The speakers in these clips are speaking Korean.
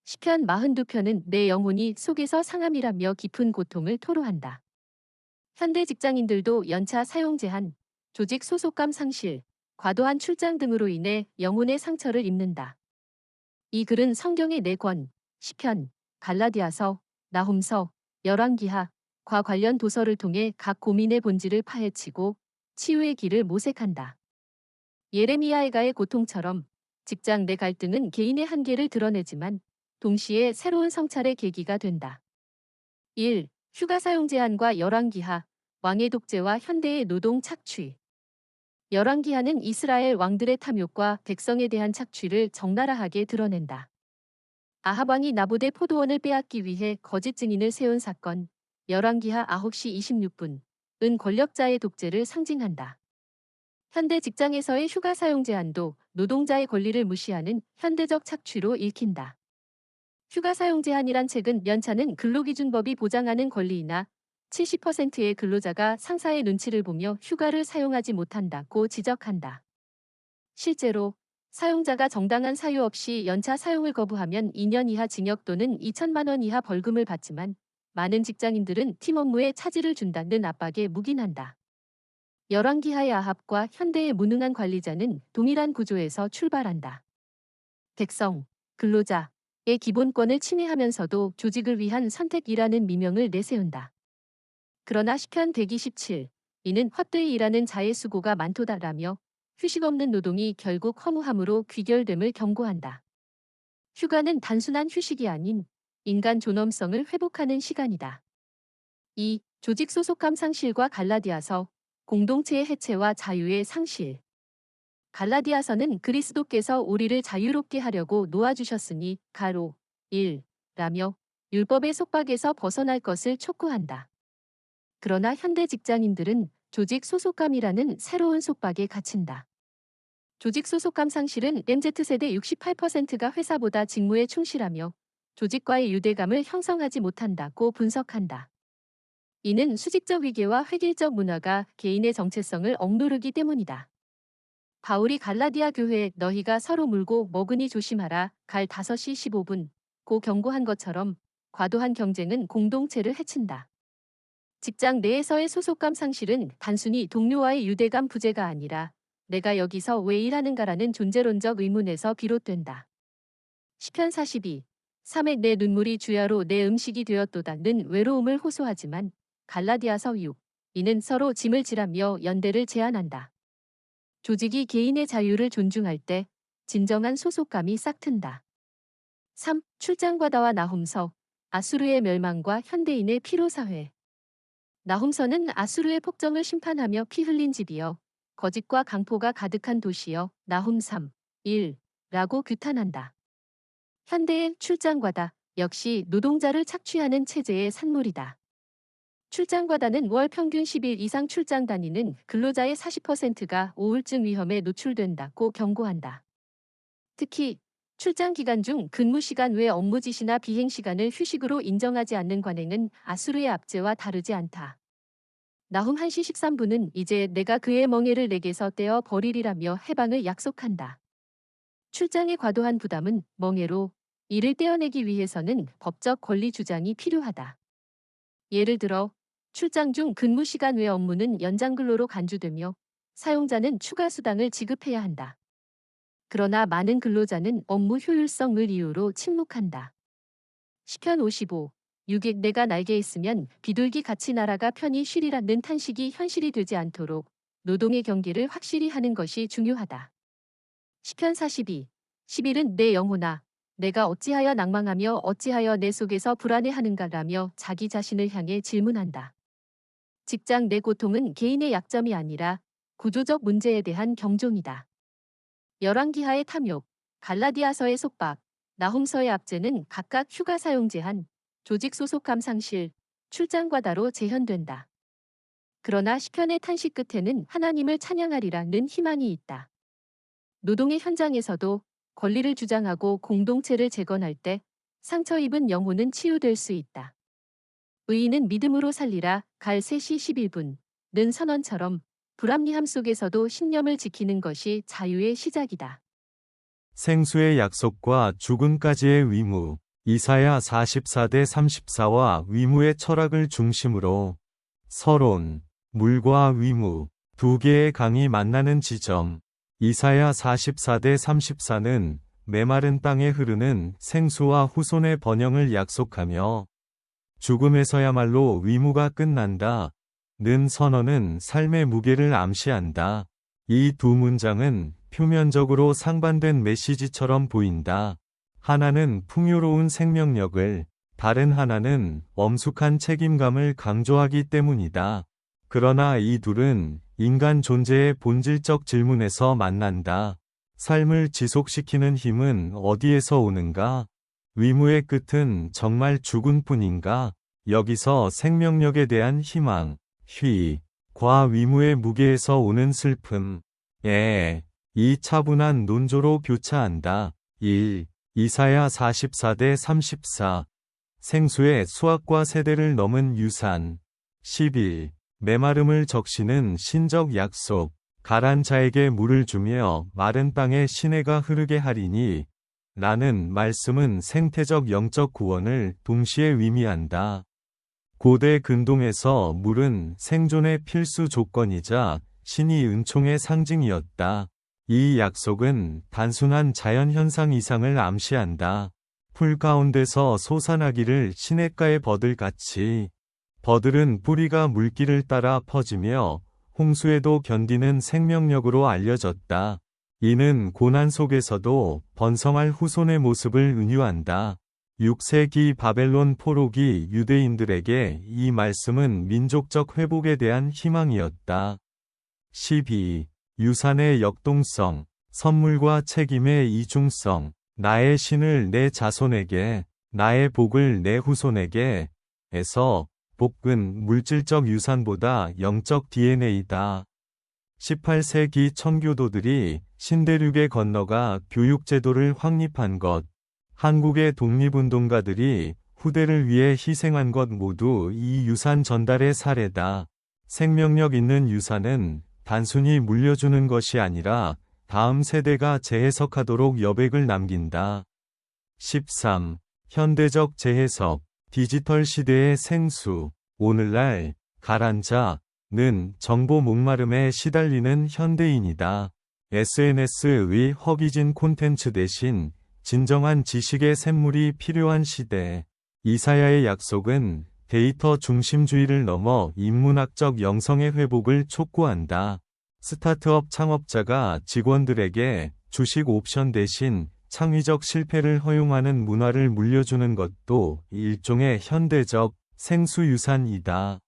시편 42편은 내 영혼이 속에서 상함이라며 깊은 고통을 토로한다. 현대 직장인들도 연차 사용 제한, 조직 소속감 상실, 과도한 출장 등으로 인해 영혼의 상처를 입는다. 이 글은 성경의 4권, 시편, 갈라디아서, 나홈서, 열왕기하과 관련 도서를 통해 각 고민의 본질을 파헤치고 치유의 길을 모색한다. 예레미야에가의 고통처럼 직장 내 갈등은 개인의 한계를 드러내지만 동시에 새로운 성찰의 계기가 된다. 1. 휴가 사용 제한과 열왕기하, 왕의 독재와 현대의 노동 착취. 열왕기하는 이스라엘 왕들의 탐욕과 백성에 대한 착취를 적나라하게 드러낸다. 아합 왕이 나봇의 포도원을 빼앗기 위해 거짓 증인을 세운 사건, 열왕기하 9시 26분, 은 권력자의 독재를 상징한다. 현대 직장에서의 휴가 사용 제한도 노동자의 권리를 무시하는 현대적 착취로 읽힌다. 휴가 사용 제한이란 책은 연차는 근로기준법이 보장하는 권리이나 70%의 근로자가 상사의 눈치를 보며 휴가를 사용하지 못한다고 지적한다. 실제로 사용자가 정당한 사유 없이 연차 사용을 거부하면 2년 이하 징역 또는 2천만 원 이하 벌금을 받지만 많은 직장인들은 팀 업무에 차질을 준다는 압박에 묵인한다. 열왕기하의 아합과 현대의 무능한 관리자는 동일한 구조에서 출발한다. 백성, 근로자의 기본권을 침해하면서도 조직을 위한 선택이라는 미명을 내세운다. 그러나 시편 127, 이는 헛되이 일하는 자의 수고가 많도다라며 휴식 없는 노동이 결국 허무함으로 귀결됨을 경고한다. 휴가는 단순한 휴식이 아닌 인간 존엄성을 회복하는 시간이다. 2. 조직 소속감 상실과 갈라디아서, 공동체의 해체와 자유의 상실. 갈라디아서는 그리스도께서 우리를 자유롭게 하려고 놓아주셨으니 가로 1. 라며 율법의 속박에서 벗어날 것을 촉구한다. 그러나 현대 직장인들은 조직 소속감이라는 새로운 속박에 갇힌다. 조직 소속감 상실은 MZ세대 68%가 회사보다 직무에 충실하며 조직과의 유대감을 형성하지 못한다고 분석한다. 이는 수직적 위계와 획일적 문화가 개인의 정체성을 억누르기 때문이다. 바울이 갈라디아 교회에 너희가 서로 물고 먹으니 조심하라 갈 5시 15분 고 경고한 것처럼 과도한 경쟁은 공동체를 해친다. 직장 내에서의 소속감 상실은 단순히 동료와의 유대감 부재가 아니라 내가 여기서 왜 일하는가라는 존재론적 의문에서 비롯된다. 시편 42, 3의 내 눈물이 주야로 내 음식이 되었도다는 외로움을 호소하지만 갈라디아서 6, 이는 서로 짐을 지라며 연대를 제안한다. 조직이 개인의 자유를 존중할 때 진정한 소속감이 싹튼다. 3. 출장과다와 나홈서, 아수르의 멸망과 현대인의 피로사회. 나홈서는 아수르의 폭정을 심판하며 피 흘린 집이여 거짓과 강포가 가득한 도시여 나홈 3, 1 라고 규탄한다. 현대의 출장과다 역시 노동자를 착취하는 체제의 산물이다. 출장과다는 월 평균 10일 이상 출장 다니는 근로자의 40%가 우울증 위험에 노출된다고 경고한다. 특히 출장 기간 중 근무 시간 외 업무 지시나 비행 시간을 휴식으로 인정하지 않는 관행은 아수르의 압제와 다르지 않다. 나훔 1시 13분은 이제 내가 그의 멍에를 내게서 떼어 버리리라며 해방을 약속한다. 출장의 과도한 부담은 멍에로 이를 떼어내기 위해서는 법적 권리 주장이 필요하다. 예를 들어 출장 중 근무 시간 외 업무는 연장 근로로 간주되며 사용자는 추가 수당을 지급해야 한다. 그러나 많은 근로자는 업무 효율성을 이유로 침묵한다. 시편 55, 6일 내가 날개 있으면 비둘기 같이 날아가 편히 쉬리라는 탄식이 현실이 되지 않도록 노동의 경계를 확실히 하는 것이 중요하다. 시편 42, 11은 내 영혼아, 내가 어찌하여 낭망하며 어찌하여 내 속에서 불안해하는가라며 자기 자신을 향해 질문한다. 직장 내 고통은 개인의 약점이 아니라 구조적 문제에 대한 경종이다. 열왕기하의 탐욕, 갈라디아서의 속박, 나홈서의 압제는 각각 휴가 사용 제한, 조직 소속감 상실, 출장 과다로 재현된다. 그러나 시편의 탄식 끝에는 하나님을 찬양하리라는 희망이 있다. 노동의 현장에서도 권리를 주장하고 공동체를 재건할 때 상처 입은 영혼은 치유될 수 있다. 의인은 믿음으로 살리라 갈 3시 11분 는 선언처럼 불합리함 속에서도 신념을 지키는 것이 자유의 시작이다. 생수의 약속과 죽음까지의 의무. 이사야 44대 34와 위무의 철학을 중심으로 서론, 물과 위무, 두 개의 강이 만나는 지점. 이사야 44대 34는 메마른 땅에 흐르는 생수와 후손의 번영을 약속하며 죽음에서야말로 위무가 끝난다. 는 선언은 삶의 무게를 암시한다. 이 두 문장은 표면적으로 상반된 메시지처럼 보인다. 하나는 풍요로운 생명력을, 다른 하나는 엄숙한 책임감을 강조하기 때문이다. 그러나 이 둘은 인간 존재의 본질적 질문에서 만난다. 삶을 지속시키는 힘은 어디에서 오는가? 위무의 끝은 정말 죽음뿐인가? 여기서 생명력에 대한 희망, 과 위무의 무게에서 오는 슬픔, 이 차분한 논조로 교차한다. 1. 이사야 44대 34. 생수의 수확과 세대를 넘은 유산. 11. 메마름을 적시는 신적 약속. 가란 자에게 물을 주며 마른 땅에 시내가 흐르게 하리니 라는 말씀은 생태적 영적 구원을 동시에 의미한다. 고대 근동에서 물은 생존의 필수 조건이자 신이 은총의 상징이었다. 이 약속은 단순한 자연현상 이상을 암시한다. 풀 가운데서 솟아나기를 시냇가의 버들같이. 버들은 뿌리가 물길을 따라 퍼지며 홍수에도 견디는 생명력으로 알려졌다. 이는 고난 속에서도 번성할 후손의 모습을 은유한다. 6세기 바벨론 포로기 유대인들에게 이 말씀은 민족적 회복에 대한 희망이었다. 12. 유산의 역동성, 선물과 책임의 이중성. 나의 신을 내 자손에게, 나의 복을 내 후손에게. 에서 복은 물질적 유산보다 영적 DNA다. 18세기 천교도들이 신대륙에 건너가 교육제도를 확립한 것, 한국의 독립운동가들이 후대를 위해 희생한 것 모두 이 유산 전달의 사례다. 생명력 있는 유산은 단순히 물려주는 것이 아니라 다음 세대가 재해석하도록 여백을 남긴다. 13. 현대적 재해석, 디지털 시대의 생수. 오늘날 가란자는 정보 목마름에 시달리는 현대인이다. SNS의 허기진 콘텐츠 대신 진정한 지식의 샘물이 필요한 시대. 이사야의 약속은 데이터 중심주의를 넘어 인문학적 영성의 회복을 촉구한다. 스타트업 창업자가 직원들에게 주식 옵션 대신 창의적 실패를 허용하는 문화를 물려주는 것도 일종의 현대적 생수유산이다.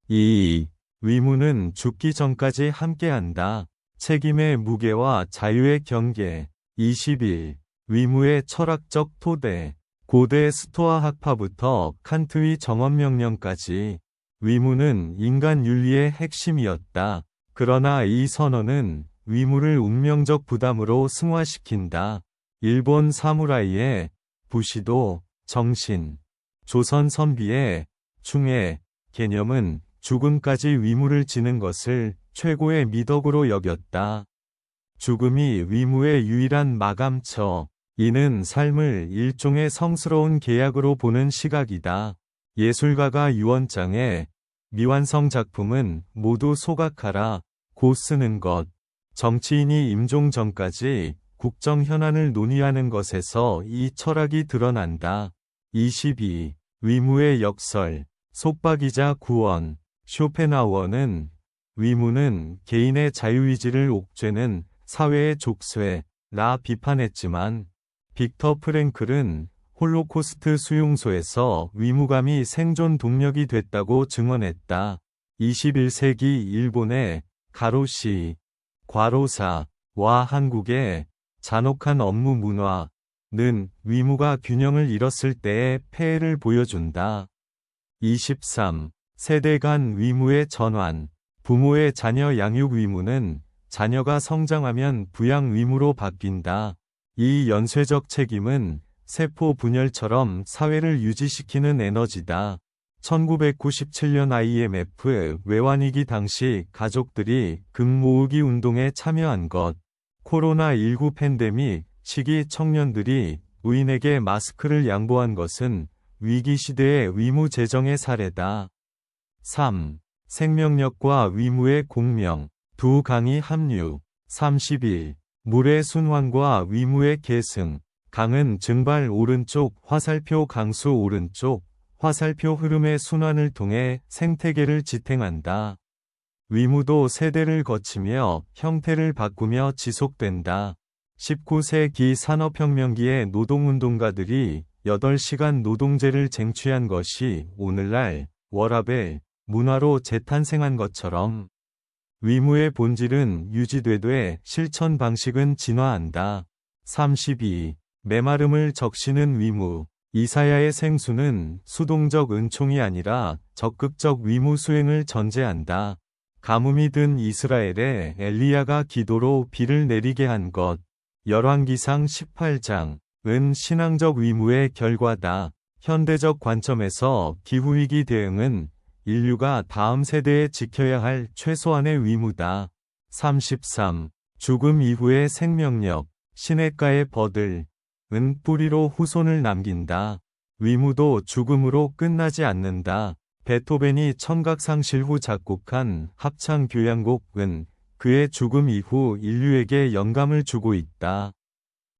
2. 위무는 죽기 전까지 함께한다. 책임의 무게와 자유의 경계. 21. 위무의 철학적 토대. 고대 스토아 학파부터 칸트의 정언명령까지 위무는 인간 윤리의 핵심이었다. 그러나 이 선언은 위무를 운명적 부담으로 승화시킨다. 일본 사무라이의 부시도, 정신, 조선 선비의 충의 개념은 죽음까지 위무를 지는 것을 최고의 미덕으로 여겼다. 죽음이 위무의 유일한 마감처. 이는 삶을 일종의 성스러운 계약으로 보는 시각이다. 예술가가 유언장에 미완성 작품은 모두 소각하라 고 쓰는 것. 정치인이 임종 전까지 국정 현안을 논의하는 것에서 이 철학이 드러난다. 22. 위무의 역설, 속박이자 구원. 쇼펜하우어는 위무는 개인의 자유의지를 옥죄는 사회의 족쇄라 비판했지만 빅터 프랭클은 홀로코스트 수용소에서 위무감이 생존 동력이 됐다고 증언했다. 21세기 일본의 가로시, 과로사와 한국의 잔혹한 업무 문화는 위무가 균형을 잃었을 때의 폐해를 보여준다. 23. 세대 간 위무의 전환. 부모의 자녀 양육 위무는 자녀가 성장하면 부양 위무로 바뀐다. 이 연쇄적 책임은 세포 분열처럼 사회를 유지시키는 에너지다. 1997년 IMF 외환위기 당시 가족들이 금 모으기 운동에 참여한 것. 코로나19 팬데믹 시기 청년들이 의인에게 마스크를 양보한 것은 위기시대의 위무 제정의 사례다. 3. 생명력과 위무의 공명. 두 강이 합류. 31. 물의 순환과 위무의 계승. 강은 증발 오른쪽, 화살표 강수 오른쪽, 화살표 흐름의 순환을 통해 생태계를 지탱한다. 위무도 세대를 거치며 형태를 바꾸며 지속된다. 19세기 산업혁명기의 노동운동가들이 8시간 노동제를 쟁취한 것이 오늘날 워라밸 문화로 재탄생한 것처럼 위무의 본질은 유지되되 실천 방식은 진화한다. 32. 메마름을 적시는 위무. 이사야의 생수는 수동적 은총이 아니라 적극적 위무 수행을 전제한다. 가뭄이 든 이스라엘에 엘리야가 기도로 비를 내리게 한 것. 열왕기상 18장은 신앙적 위무의 결과다. 현대적 관점에서 기후위기 대응은 인류가 다음 세대에 지켜야 할 최소한의 위무다. 33. 죽음 이후의 생명력. 시냇가의 버들은 뿌리로 후손을 남긴다. 위무도 죽음으로 끝나지 않는다. 베토벤이 청각상실 후 작곡한 합창교향곡은 그의 죽음 이후 인류에게 영감을 주고 있다.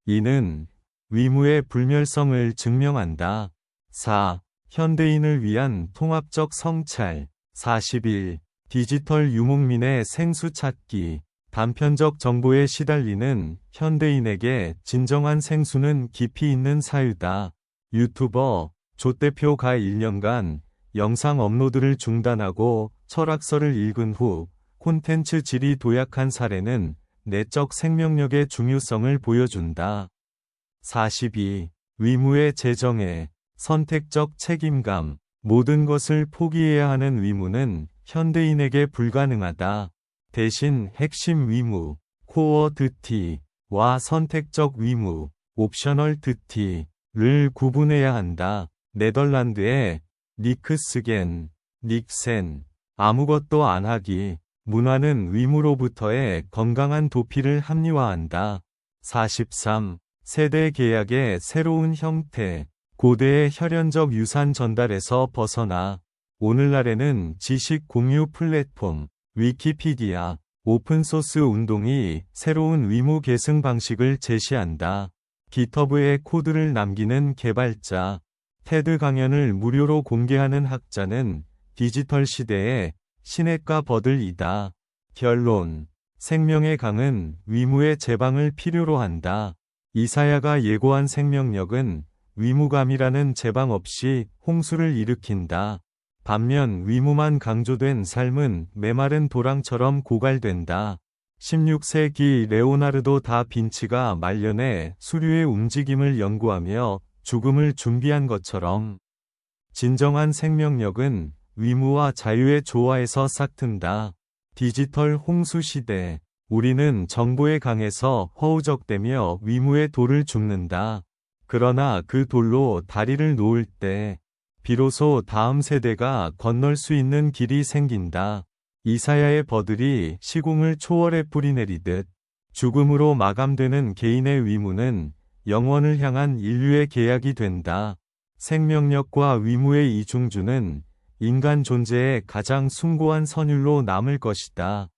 이는 위무의 불멸성을 증명한다. 4. 현대인을 위한 통합적 성찰. 41. 디지털 유목민의 생수 찾기. 단편적 정보에 시달리는 현대인에게 진정한 생수는 깊이 있는 사유다. 유튜버 조 대표가 1년간 영상 업로드를 중단하고 철학서를 읽은 후 콘텐츠 질이 도약한 사례는 내적 생명력의 중요성을 보여준다. 42. 위무의 재정애. 선택적 책임감. 모든 것을 포기해야 하는 위무는 현대인에게 불가능하다. 대신 핵심 위무, 코어 드티와 선택적 위무, 옵셔널 드티를 구분해야 한다. 네덜란드의 니크스겐, 닉센, 아무것도 안 하기. 문화는 위무로부터의 건강한 도피를 합리화한다. 43. 세대 계약의 새로운 형태. 고대의 혈연적 유산 전달에서 벗어나 오늘날에는 지식 공유 플랫폼, 위키피디아, 오픈소스 운동이 새로운 위무 계승 방식을 제시한다. 기터브에 코드를 남기는 개발자, 테드 강연을 무료로 공개하는 학자는 디지털 시대의 시냇가 버들이다. 결론. 생명의 강은 위무의 제방을 필요로 한다. 이사야가 예고한 생명력은 위무감이라는 제방 없이 홍수를 일으킨다. 반면 위무만 강조된 삶은 메마른 도랑처럼 고갈된다. 16세기 레오나르도 다 빈치가 말년에 수류의 움직임을 연구하며 죽음을 준비한 것처럼 진정한 생명력은 위무와 자유의 조화에서 싹튼다. 디지털 홍수 시대. 우리는 정보의 강에서 허우적대며 위무의 돌을 줍는다. 그러나 그 돌로 다리를 놓을 때 비로소 다음 세대가 건널 수 있는 길이 생긴다. 이사야의 버들이 시공을 초월해 뿌리내리듯 죽음으로 마감되는 개인의 위무는 영원을 향한 인류의 계약이 된다. 생명력과 위무의 이중주는 인간 존재의 가장 숭고한 선율로 남을 것이다.